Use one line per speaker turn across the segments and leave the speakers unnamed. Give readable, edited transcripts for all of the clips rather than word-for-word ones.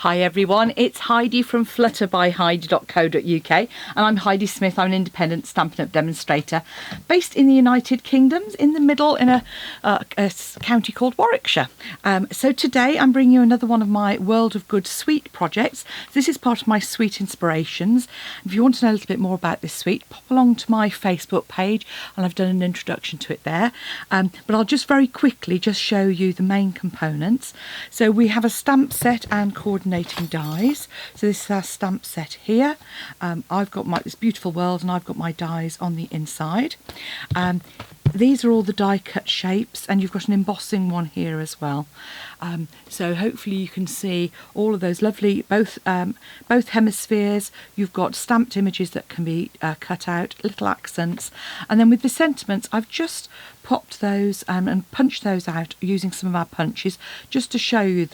Hi everyone, it's Heidi from flutterbyheidi.co.uk and I'm Heidi Smith. I'm an independent Stampin' Up! Demonstrator based in the United Kingdom, in the middle in a county called Warwickshire. So today I'm bringing you another one of my World of Good Sweet projects. This is part of my Sweet Inspirations. If you want to know a little bit more about this sweet, pop along to my Facebook page and I've done an introduction to it there. But I'll just very quickly just show you the main components. So we have a stamp set and coordinating dies. So this is our stamp set here. I've got this beautiful world and I've got my dies on the inside. These are all the die cut shapes and you've got an embossing one here as well. So hopefully you can see all of those lovely, both hemispheres. You've got stamped images that can be cut out, little accents. And then with the sentiments, I've just popped those and punched those out using some of our punches just to show you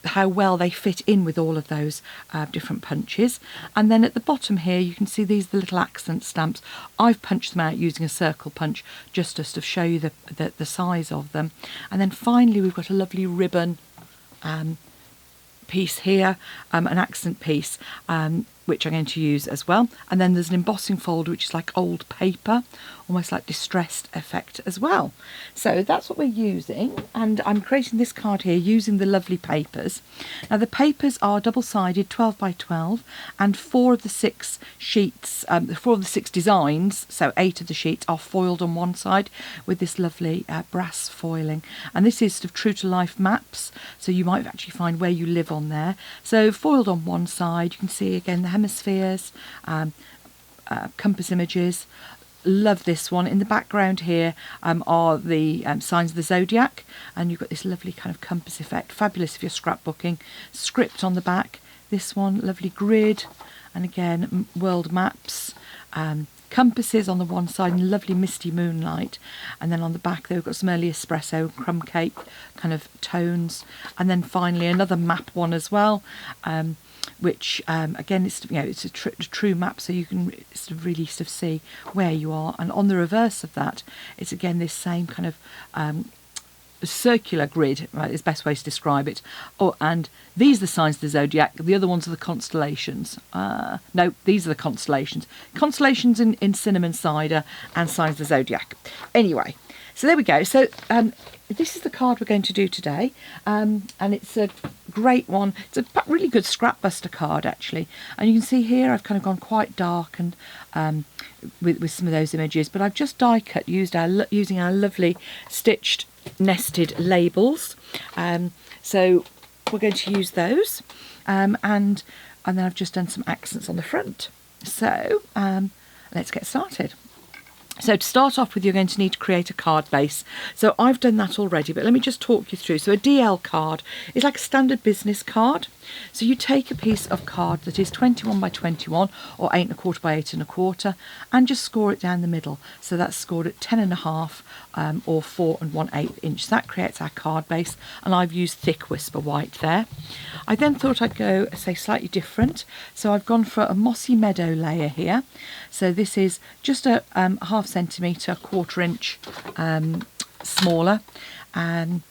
how well they fit in with all of those different punches. And then at the bottom here you can see these are the little accent stamps. I've punched them out using a circle punch just to show you the size of them. And then finally we've got a lovely ribbon piece here, an accent piece, which I'm going to use as well. And then there's an embossing folder which is like old paper, almost like distressed effect as well. So that's what we're using, and I'm creating this card here using the lovely papers. Now the papers are double-sided, 12 by 12, and 4 of the 6 sheets, 4 of the 6 designs, so 8 of the sheets are foiled on one side with this lovely brass foiling. And this is sort of true to life maps, so you might actually find where you live on there. So foiled on one side, you can see again the hemispheres, compass images. Love this one. In the background here are the signs of the zodiac, and you've got this lovely kind of compass effect. Fabulous if you're scrapbooking. Script on the back. This one, lovely grid, and again world maps. Compasses on the one side and lovely misty moonlight, and then on the back they've got some early espresso, crumb cake kind of tones, and then finally another map one as well, which again it's a true map, so you can really see where you are. And on the reverse of that, it's again this same kind of circular grid, right, is the best way to describe it. Oh, and these are the signs of the zodiac, the other ones are the constellations. No, these are the constellations in cinnamon cider and signs of the zodiac. Anyway, so there we go. So this is the card we're going to do today, and it's a great one. It's a really good scrap buster card actually, and you can see here I've kind of gone quite dark and with some of those images, but I've just die cut using our lovely stitched nested labels. So we're going to use those, and then I've just done some accents on the front. So let's get started. So to start off with, you're going to need to create a card base. So I've done that already, but let me just talk you through. So a DL card is like a standard business card. So you take a piece of card that is 21 by 21 or 8 1/4 by 8 1/4 and just score it down the middle. So that's scored at 10 1/2 or 4 1/8 inch. That creates our card base, and I've used thick whisper white there. I then thought I'd go, say, slightly different. So I've gone for a mossy meadow layer here. So this is just a 1/2 centimetre, 1/4 inch smaller, and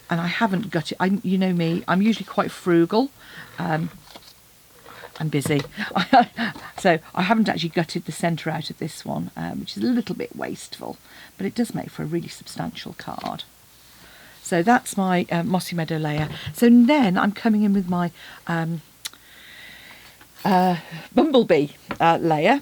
I haven't got it. You know me, I'm usually quite frugal. I'm busy, so I haven't actually gutted the centre out of this one, which is a little bit wasteful, but it does make for a really substantial card. So that's my mossy meadow layer. So then I'm coming in with my bumblebee layer.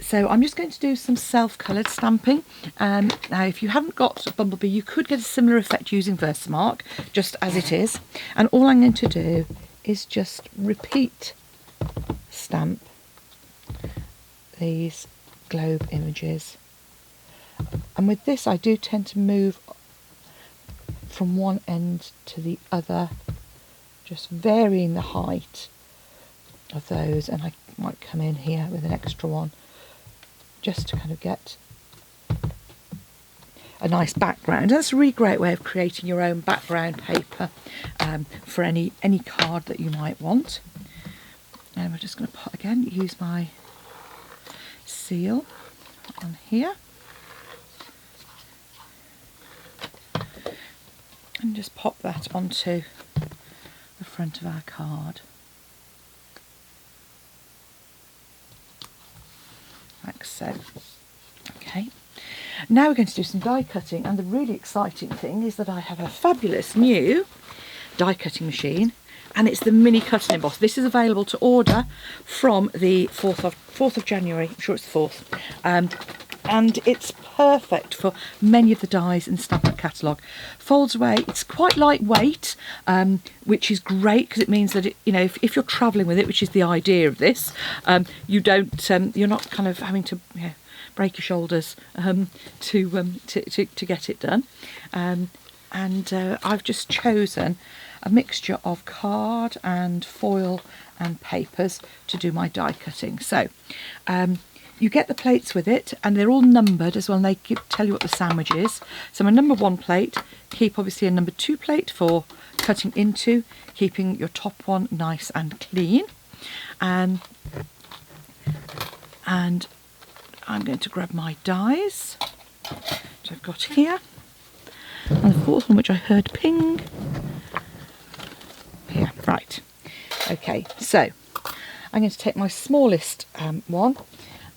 So I'm just going to do some self-coloured stamping. Now if you haven't got a bumblebee, you could get a similar effect using Versamark, just as it is. And all I'm going to do is just repeat stamp these globe images. And with this I do tend to move from one end to the other, just varying the height of those, and I might come in here with an extra one just to kind of get a nice background. That's a really great way of creating your own background paper for any card that you might want. And we're just going to use my seal on here and just pop that onto the front of our card. Like so. Okay. Now we're going to do some die cutting, and the really exciting thing is that I have a fabulous new die cutting machine, and it's the mini cut and emboss. This is available to order from the 4th of January. I'm sure it's the 4th. And it's perfect for many of the dies in the Stampin' catalogue. Folds away. It's quite lightweight, which is great because it means that it, you know, if you're travelling with it, which is the idea of this, you don't, you're not kind of having to, you know, break your shoulders to get it done. And I've just chosen a mixture of card and foil and papers to do my die cutting. So you get the plates with it, and they're all numbered as well, and they tell you what the sandwich is. So my number 1 plate, keep obviously a number 2 plate for cutting into, keeping your top one nice and clean. And I'm going to grab my dies, which I've got here, and the 4th one, which I heard ping. Here, right. Okay, so I'm going to take my smallest one.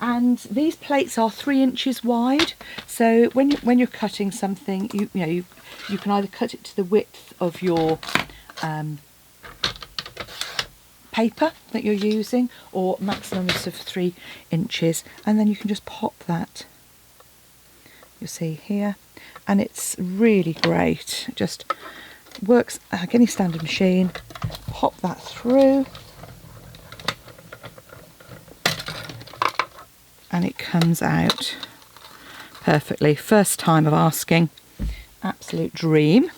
And these plates are 3 inches wide, so when you're cutting something, you can either cut it to the width of your paper that you're using, or maximum is of 3 inches, and then you can just pop that. You'll see here, and it's really great. It just works like any standard machine. Pop that through. And it comes out perfectly. First time of asking. Absolute dream.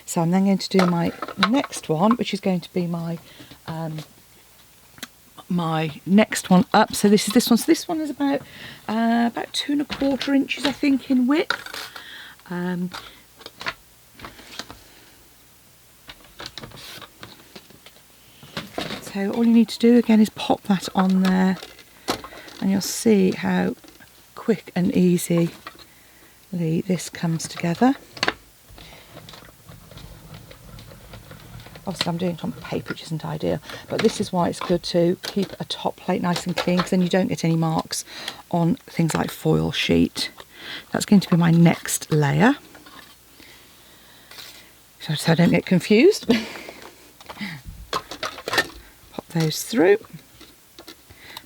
So I'm then going to do my next one, which is going to be my my next one up. So this is this one. So this one is about 2 1/4 inches, I think, in width. So all you need to do again is pop that on there. And you'll see how quick and easily this comes together. Obviously I'm doing it on paper, which isn't ideal, but this is why it's good to keep a top plate nice and clean, because then you don't get any marks on things like foil sheet. That's going to be my next layer, so I don't get confused. Pop those through.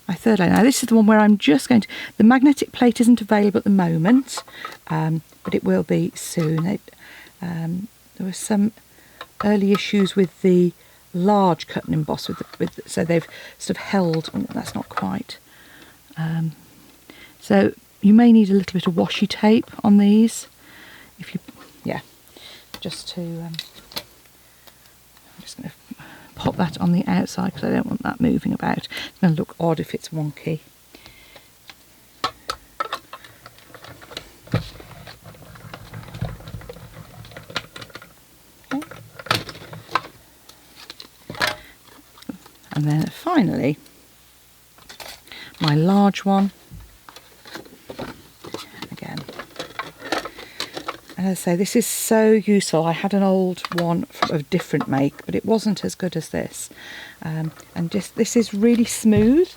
My 3rd layer. Now this is the one where I'm just going to, the magnetic plate isn't available at the moment, but it will be soon. There were some early issues with the large cut and emboss, so they've sort of held, that's not quite. So you may need a little bit of washi tape on these, if you, yeah, just to, I'm just going to pop that on the outside because I don't want that moving about. It's going to look odd if it's wonky. Okay. And then finally, my large one. Again. And as I say, this is so useful. I had an old one of a different make, but it wasn't as good as this. And just this is really smooth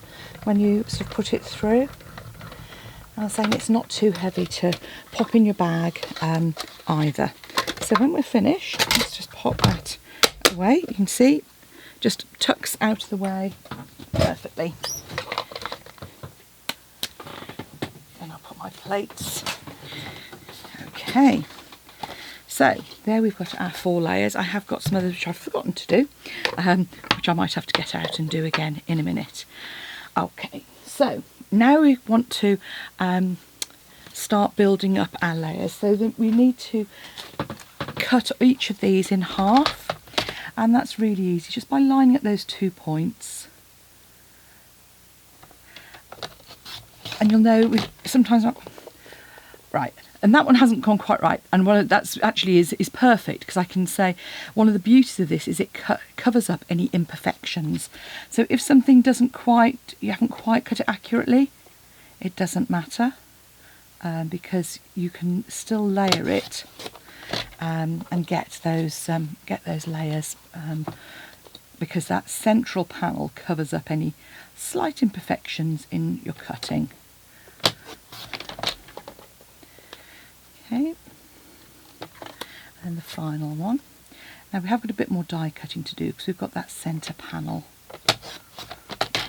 when you sort of put it through. And I'm saying it's not too heavy to pop in your bag either. So when we're finished, let's just pop that away. You can see, just tucks out of the way perfectly. Then I'll put my plates. Okay. So there we've got our 4 layers. I have got some others which I've forgotten to do, which I might have to get out and do again in a minute. Okay, so now we want to start building up our layers. So that we need to cut each of these in half, and that's really easy, just by lining up those 2 points. And you'll know sometimes not right. And that one hasn't gone quite right, and that's actually is perfect, because I can say one of the beauties of this is it covers up any imperfections. So if something doesn't quite, you haven't quite cut it accurately, it doesn't matter, because you can still layer it and get those layers because that central panel covers up any slight imperfections in your cutting. Okay, and the final one. Now we have got a bit more die cutting to do because we've got that centre panel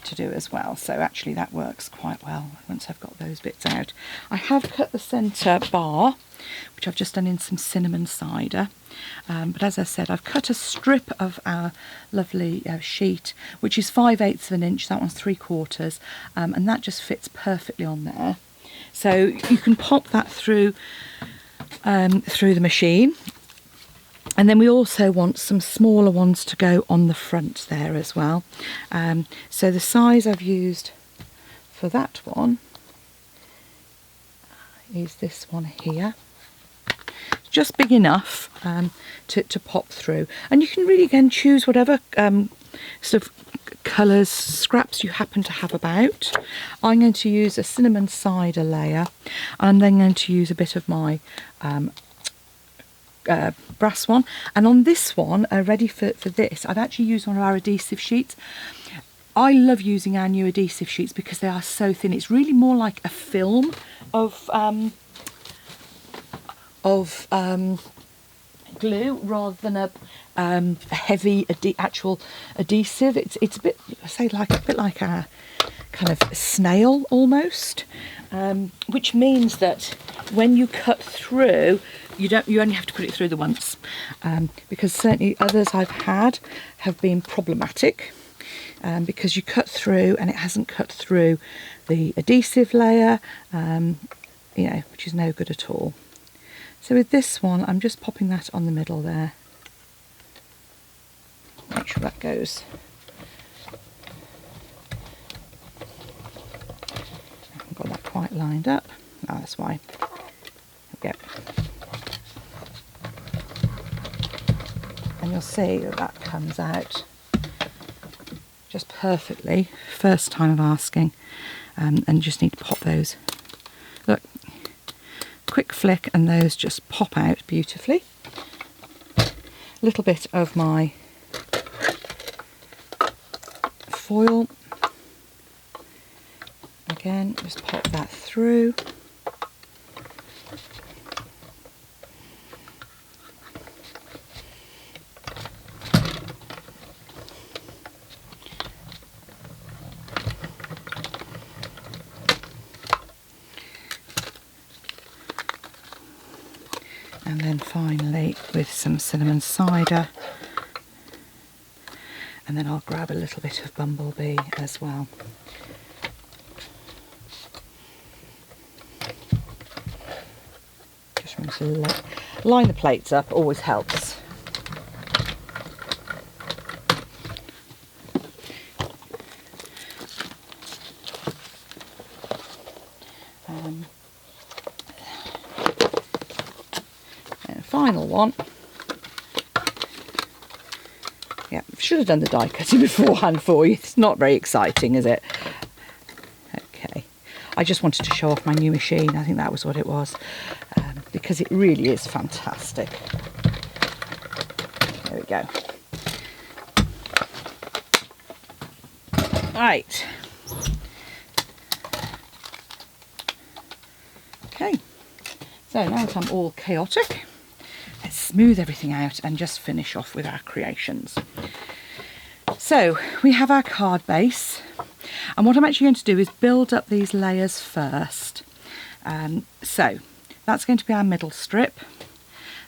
to do as well, so actually that works quite well once I've got those bits out. I have cut the centre bar, which I've just done in some cinnamon cider, but as I said, I've cut a strip of our lovely sheet, which is 5/8 of an inch, that one's 3/4, and that just fits perfectly on there. So you can pop that through the machine. And then we also want some smaller ones to go on the front there as well. So the size I've used for that one is this one here. Just big enough to pop through. And you can really, again, choose whatever sort of colours, scraps you happen to have about. I'm going to use a cinnamon cider layer. I'm then going to use a bit of my brass one, and on this one, ready for this, I've actually used one of our adhesive sheets. I love using our new adhesive sheets because they are so thin. It's really more like a film of glue rather than a heavy actual adhesive. It's a bit, I say, like a bit like a kind of snail almost, which means that when you cut through, you only have to put it through the once, because certainly others I've had have been problematic, because you cut through and it hasn't cut through the adhesive layer, you know, which is no good at all. So with this one, I'm just popping that on the middle there. Make sure that goes. I haven't got that quite lined up. Oh, that's why. There we go. And you'll see that that comes out just perfectly, first time of asking, and just need to pop those. Look, quick flick and those just pop out beautifully. A little bit of my foil, again, just pop that through. And then finally with some cinnamon cider, and then I'll grab a little bit of bumblebee as well. Just want to line the plates up, always helps. Final one. Yeah, should have done the die cutting beforehand for you. It's not very exciting, is it? Okay, I just wanted to show off my new machine. I think that was what it was, because it really is fantastic. There we go. Right. Okay, so now that I'm all chaotic, let's smooth everything out and just finish off with our creations. So we have our card base, and what I'm actually going to do is build up these layers first. So that's going to be our middle strip.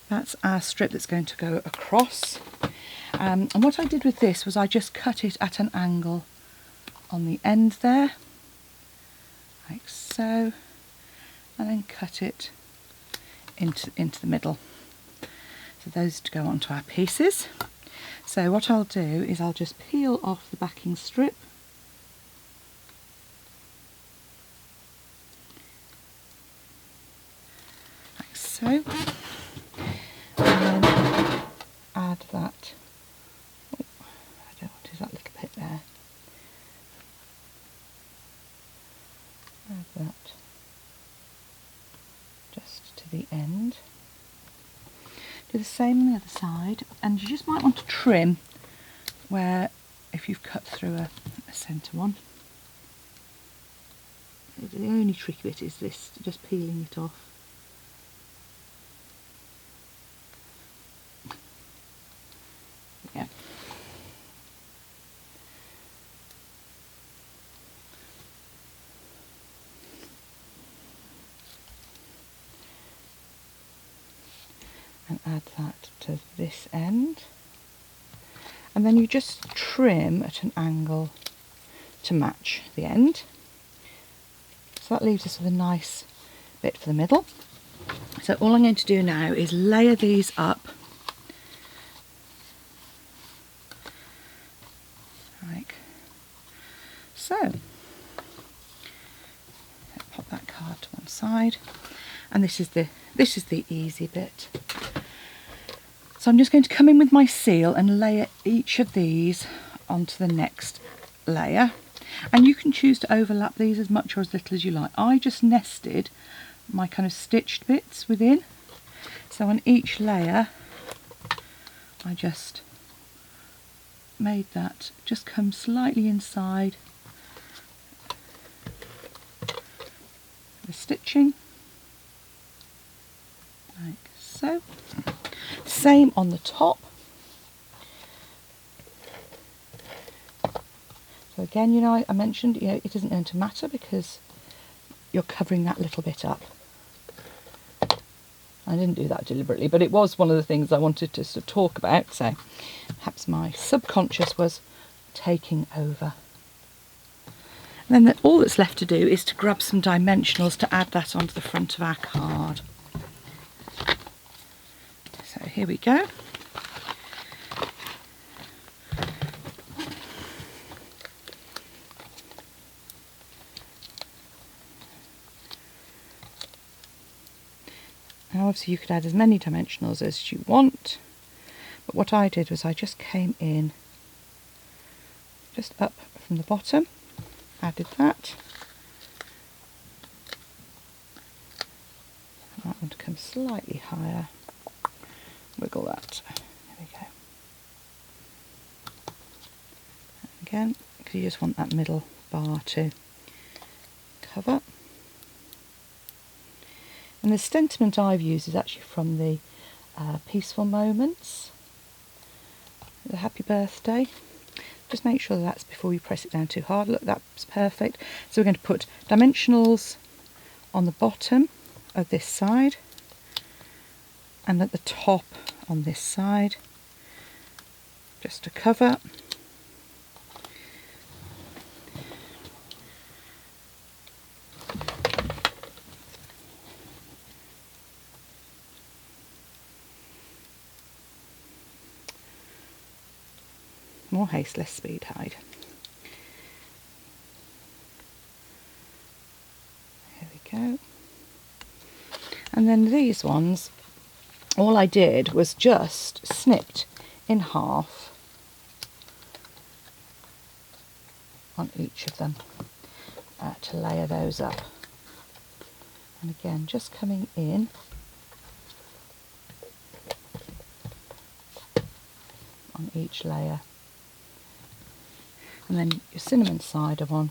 That's our strip that's going to go across. And what I did with this was I just cut it at an angle on the end there, like so, and then cut it into the middle. So those to go onto our pieces. So what I'll do is I'll just peel off the backing strip. Like so. And then add that. Oh, I don't want that little bit there. Add that just to the end. Do the same on the other side, and you just might want to trim where if you've cut through a centre one, the only tricky bit is this, just peeling it off. Yeah. And add that to this end. And then you just trim at an angle to match the end. So that leaves us with a nice bit for the middle. So all I'm going to do now is layer these up like so. Pop that card to one side, and this is the easy bit. So I'm just going to come in with my seal and layer each of these onto the next layer. And you can choose to overlap these as much or as little as you like. I just nested my kind of stitched bits within. So on each layer, I just made that just come slightly inside the stitching, like so. Same on the top. So again, you know, I mentioned, you know, it isn't going to matter because you're covering that little bit up. I didn't do that deliberately, but it was one of the things I wanted to sort of talk about, so perhaps my subconscious was taking over. And then all that's left to do is to grab some dimensionals to add that onto the front of our card. So here we go. Now obviously you could add as many dimensionals as you want, but what I did was I just came in just up from the bottom, added that. I want to come slightly higher, wiggle that, there we go. And again, because you just want that middle bar to cover. And the sentiment I've used is actually from the Peaceful Moments, the Happy Birthday. Just make sure that's before you press it down too hard. Look, that's perfect. So we're going to put dimensionals on the bottom of this side and at the top on this side, just to cover. More haste, less speed, hide. Here we go. And then these ones, all I did was just snipped in half on each of them to layer those up. And again, just coming in on each layer. And then your cinnamon cider one,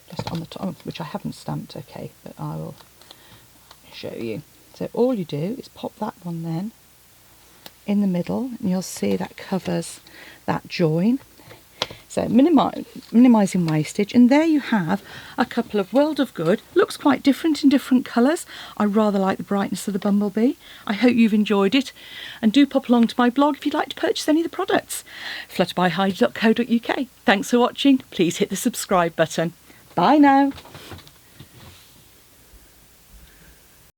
just on the top, which I haven't stamped, okay, but I will show you. So all you do is pop that one then in the middle, and you'll see that covers that join. So minimising wastage, and there you have a couple of World of Good. Looks quite different in different colours. I rather like the brightness of the bumblebee. I hope you've enjoyed it, and do pop along to my blog if you'd like to purchase any of the products. flutterbyheidi.co.uk. Thanks for watching. Please hit the subscribe button. Bye now.